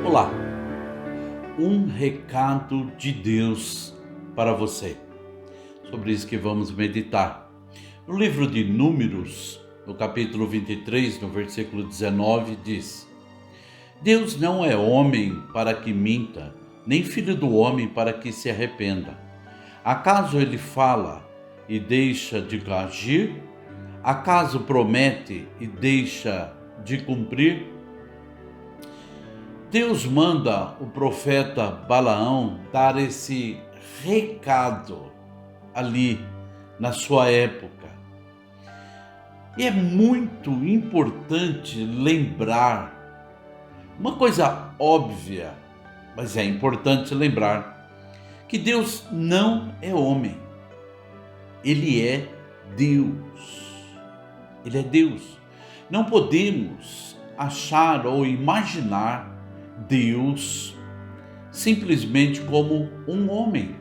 Olá, um recado de Deus para você. Sobre isso que vamos meditar. No livro de Números, no capítulo 23, no versículo 19, diz: Deus não é homem para que minta, nem filho do homem para que se arrependa. Acaso ele fala e deixa de agir? Acaso promete e deixa de cumprir? Deus manda o profeta Balaão dar esse recado ali na sua época. E é muito importante lembrar, uma coisa óbvia, mas é importante lembrar, que Deus não é homem, Ele é Deus. Ele é Deus. Não podemos achar ou imaginar Deus simplesmente como um homem.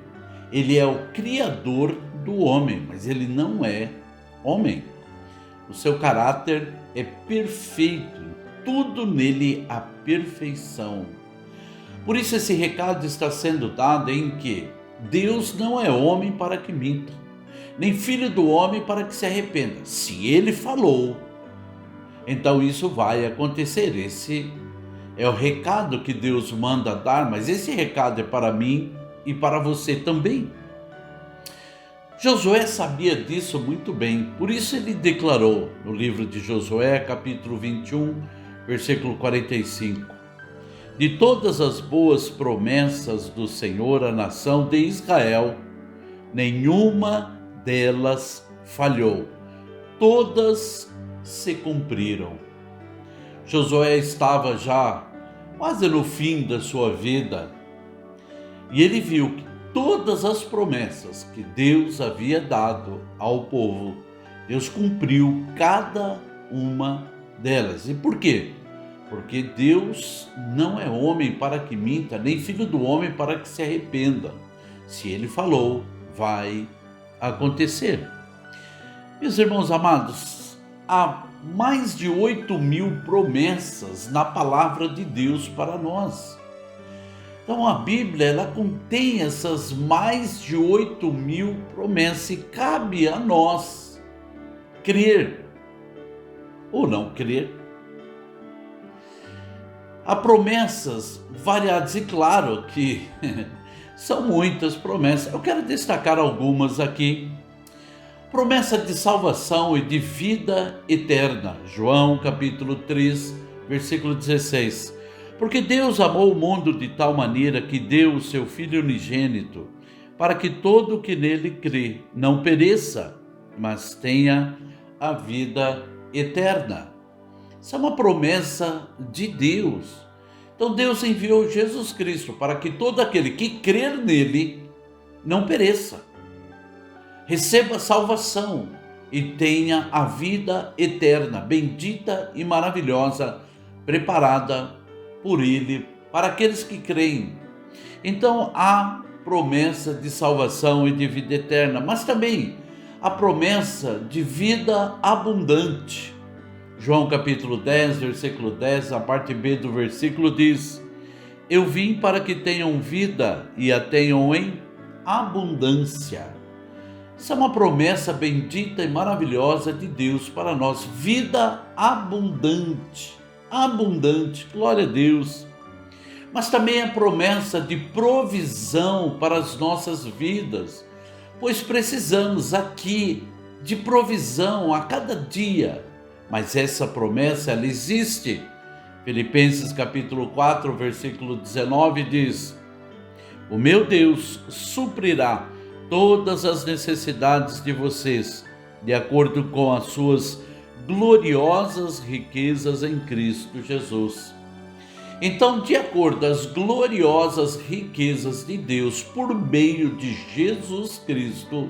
Ele é o criador do homem, mas ele não é homem. O seu caráter é perfeito, tudo nele há perfeição. Por isso esse recado está sendo dado em que Deus não é homem para que minta, nem filho do homem para que se arrependa. Se ele falou, então isso vai acontecer. Esse é o recado que Deus manda dar, mas esse recado é para mim e para você também. Josué sabia disso muito bem, por isso ele declarou no livro de Josué, capítulo 21, versículo 45: De todas as boas promessas do Senhor à nação de Israel, nenhuma delas falhou, todas se cumpriram. Josué estava já quase no fim da sua vida e ele viu que todas as promessas que Deus havia dado ao povo, Deus cumpriu cada uma delas. E por quê? Porque Deus não é homem para que minta, nem filho do homem para que se arrependa. Se ele falou, vai acontecer. Meus irmãos amados, há mais de 8.000 promessas na palavra de Deus para nós. Então a Bíblia, ela contém essas mais de 8.000 promessas e cabe a nós crer ou não crer. Há promessas variadas e claro que são muitas promessas. Eu quero destacar algumas aqui. Promessa de salvação e de vida eterna. João capítulo 3, versículo 16. Porque Deus amou o mundo de tal maneira que deu o seu Filho unigênito, para que todo o que nele crê não pereça, mas tenha a vida eterna. Isso é uma promessa de Deus. Então Deus enviou Jesus Cristo para que todo aquele que crer nele não pereça, receba salvação e tenha a vida eterna, bendita e maravilhosa, preparada por Ele, para aqueles que creem. Então há promessa de salvação e de vida eterna, mas também a promessa de vida abundante. João capítulo 10, versículo 10, a parte B do versículo diz: Eu vim para que tenham vida e a tenham em abundância. Isso é uma promessa bendita e maravilhosa de Deus para nós, vida abundante, abundante, glória a Deus. Mas também a promessa de provisão para as nossas vidas, pois precisamos aqui de provisão a cada dia, mas essa promessa, ela existe. Filipenses capítulo 4, versículo 19 diz: O meu Deus suprirá todas as necessidades de vocês, de acordo com as suas gloriosas riquezas em Cristo Jesus. Então, de acordo com as gloriosas riquezas de Deus por meio de Jesus Cristo,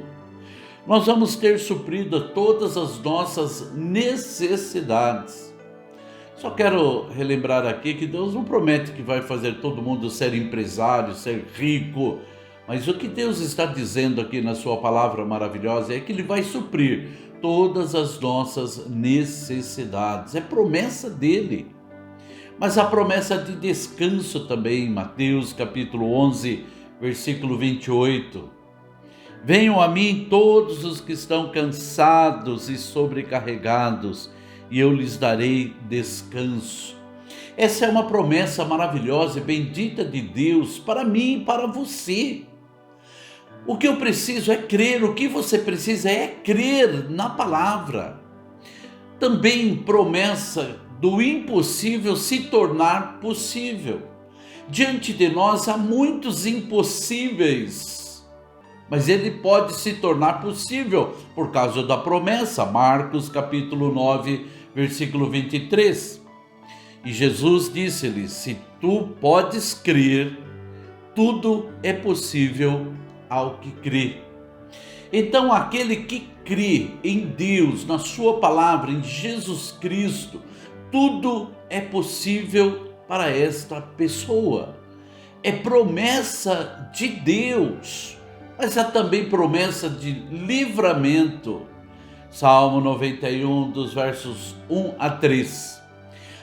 nós vamos ter suprido todas as nossas necessidades. Só quero relembrar aqui que Deus não promete que vai fazer todo mundo ser empresário, ser rico, mas o que Deus está dizendo aqui na sua palavra maravilhosa é que Ele vai suprir todas as nossas necessidades. É promessa dEle. mas a promessa de descanso também, Mateus capítulo 11, versículo 28. Venham a mim todos os que estão cansados e sobrecarregados, e eu lhes darei descanso. Essa é uma promessa maravilhosa e bendita de Deus para mim e para você. O que eu preciso é crer, o que você precisa é crer na palavra. Também promessa do impossível se tornar possível. Diante de nós há muitos impossíveis, mas ele pode se tornar possível por causa da promessa. Marcos capítulo 9, versículo 23. E Jesus disse-lhe: se tu podes crer, tudo é possível ao que crê. Então aquele que crê em Deus, na sua palavra, em Jesus Cristo, tudo é possível para esta pessoa. É promessa de Deus, mas é também promessa de livramento. Salmo 91, dos versos 1 a 3.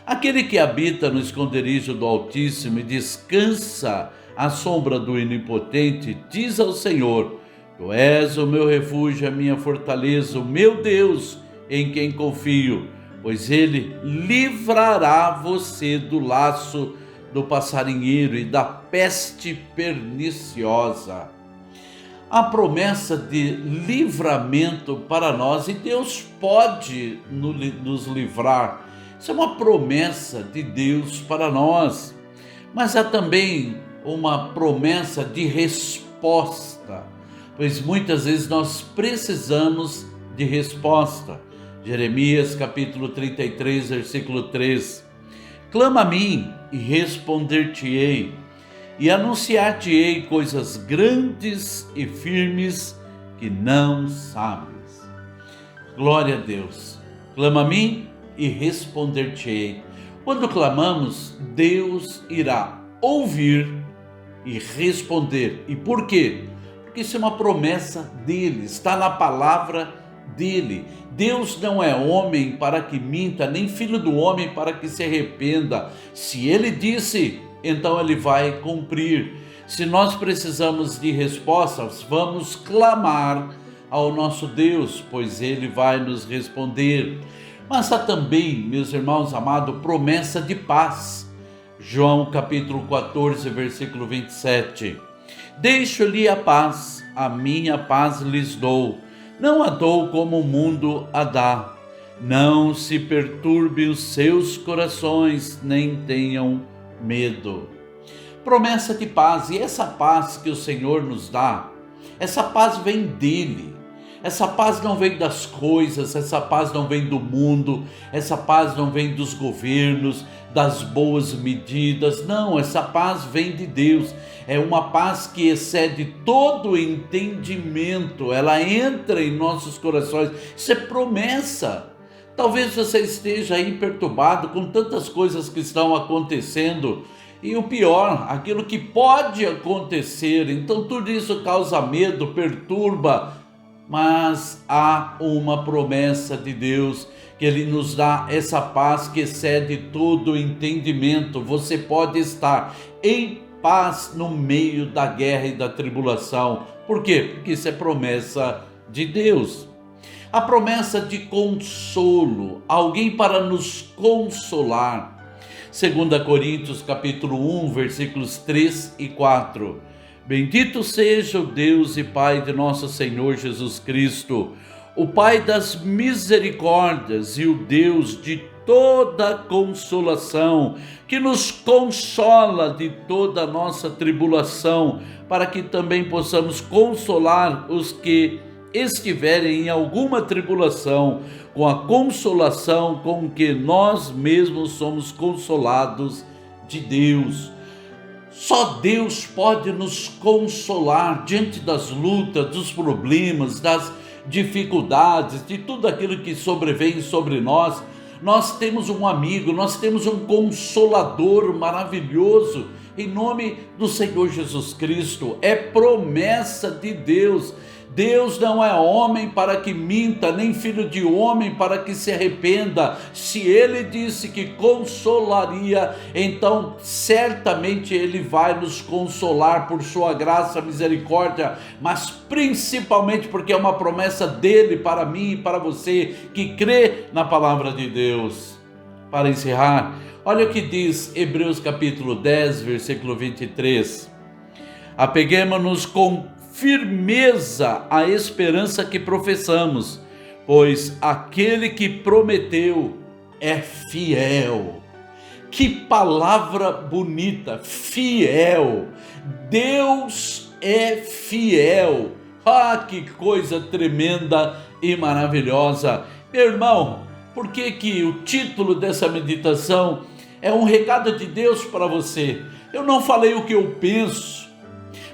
Aquele que habita no esconderijo do Altíssimo e descansa à sombra do Onipotente, diz ao Senhor: Tu és o meu refúgio, a minha fortaleza, o meu Deus, em quem confio, pois ele livrará você do laço do passarinheiro e da peste perniciosa. A promessa de livramento para nós, e Deus pode nos livrar. Isso é uma promessa de Deus para nós, mas há também uma promessa de resposta, pois muitas vezes nós precisamos de resposta. Jeremias capítulo 33, versículo 3. Clama a mim e responder-te-ei, e anunciar-te-ei coisas grandes e firmes que não sabes. Glória a Deus. Clama a mim e responder-te-ei. Quando clamamos, Deus irá ouvir e responder. E por quê? Porque isso é uma promessa dele, está na palavra dele. Deus não é homem para que minta, nem filho do homem para que se arrependa. Se ele disse, então ele vai cumprir. Se nós precisamos de respostas, vamos clamar ao nosso Deus, pois ele vai nos responder. Mas há também, meus irmãos amados, promessa de paz. João capítulo 14, versículo 27. Deixo-lhe a paz, a minha paz lhes dou. Não a dou como o mundo a dá. Não se perturbem os seus corações, nem tenham medo. Promessa de paz, e essa paz que o Senhor nos dá, essa paz vem dele. Essa paz não vem das coisas, essa paz não vem do mundo, essa paz não vem dos governos, das boas medidas, não, essa paz vem de Deus. É uma paz que excede todo o entendimento, ela entra em nossos corações, isso é promessa. Talvez você esteja aí perturbado com tantas coisas que estão acontecendo, e o pior, aquilo que pode acontecer, então tudo isso causa medo, perturba. Mas há uma promessa de Deus, que Ele nos dá essa paz que excede todo o entendimento. Você pode estar em paz no meio da guerra e da tribulação. Por quê? Porque isso é promessa de Deus. A promessa de consolo, alguém para nos consolar. 2 Coríntios capítulo 1, versículos 3 e 4. Bendito seja o Deus e Pai de nosso Senhor Jesus Cristo, o Pai das misericórdias e o Deus de toda consolação, que nos consola de toda a nossa tribulação, para que também possamos consolar os que estiverem em alguma tribulação, com a consolação com que nós mesmos somos consolados de Deus. Só Deus pode nos consolar diante das lutas, dos problemas, das dificuldades, de tudo aquilo que sobrevém sobre nós. Nós temos um amigo, nós temos um consolador maravilhoso, em nome do Senhor Jesus Cristo. É promessa de Deus. Deus não é homem para que minta, nem filho de homem para que se arrependa. Se Ele disse que consolaria, então certamente Ele vai nos consolar por sua graça, misericórdia, mas principalmente porque é uma promessa dele para mim e para você que crê na palavra de Deus. Para encerrar, olha o que diz Hebreus capítulo 10, versículo 23. Apeguemo-nos com firmeza à esperança que professamos, pois aquele que prometeu é fiel. Que palavra bonita, fiel. Deus é fiel. Ah, que coisa tremenda e maravilhosa. Meu irmão, por que o título dessa meditação é um recado de Deus para você? Eu não falei o que eu penso,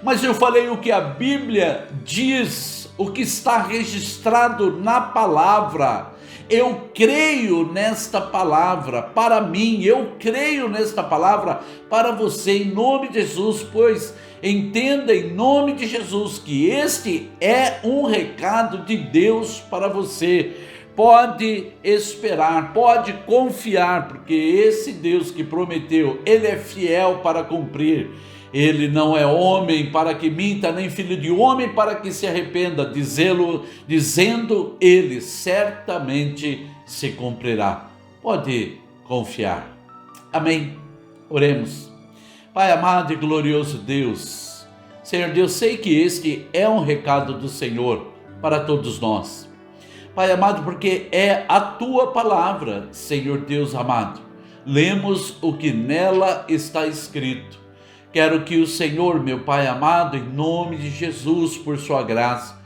mas eu falei o que a Bíblia diz, o que está registrado na palavra. Eu creio nesta palavra para mim, eu creio nesta palavra para você, em nome de Jesus, pois entenda em nome de Jesus que este é um recado de Deus para você. Pode esperar, pode confiar, porque esse Deus que prometeu, Ele é fiel para cumprir. Ele não é homem para que minta, nem filho de homem para que se arrependa, dizendo Ele, certamente se cumprirá. Pode confiar. Amém. Oremos. Pai amado e glorioso Deus, Senhor Deus, sei que este é um recado do Senhor para todos nós. Pai amado, porque é a Tua palavra, Senhor Deus amado. Lemos o que nela está escrito. Quero que o Senhor, meu Pai amado, em nome de Jesus, por sua graça,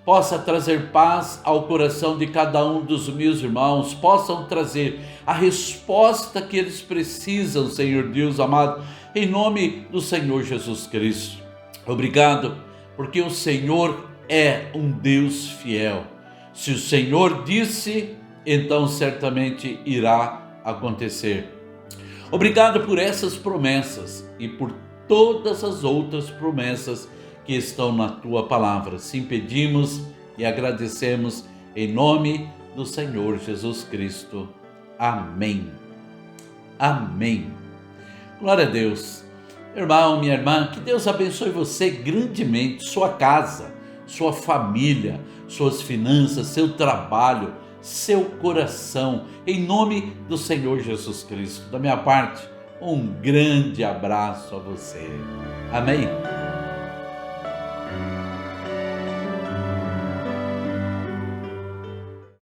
possa trazer paz ao coração de cada um dos meus irmãos, possam trazer a resposta que eles precisam, Senhor Deus amado, em nome do Senhor Jesus Cristo. Obrigado, porque o Senhor é um Deus fiel. Se o Senhor disse, então certamente irá acontecer. Obrigado por essas promessas e por todas as outras promessas que estão na Tua palavra. Sim, pedimos e agradecemos em nome do Senhor Jesus Cristo. Amém. Amém. Glória a Deus. Irmão, minha irmã, que Deus abençoe você grandemente, sua casa, sua família, suas finanças, seu trabalho, seu coração, em nome do Senhor Jesus Cristo. Da minha parte, um grande abraço a você. Amém?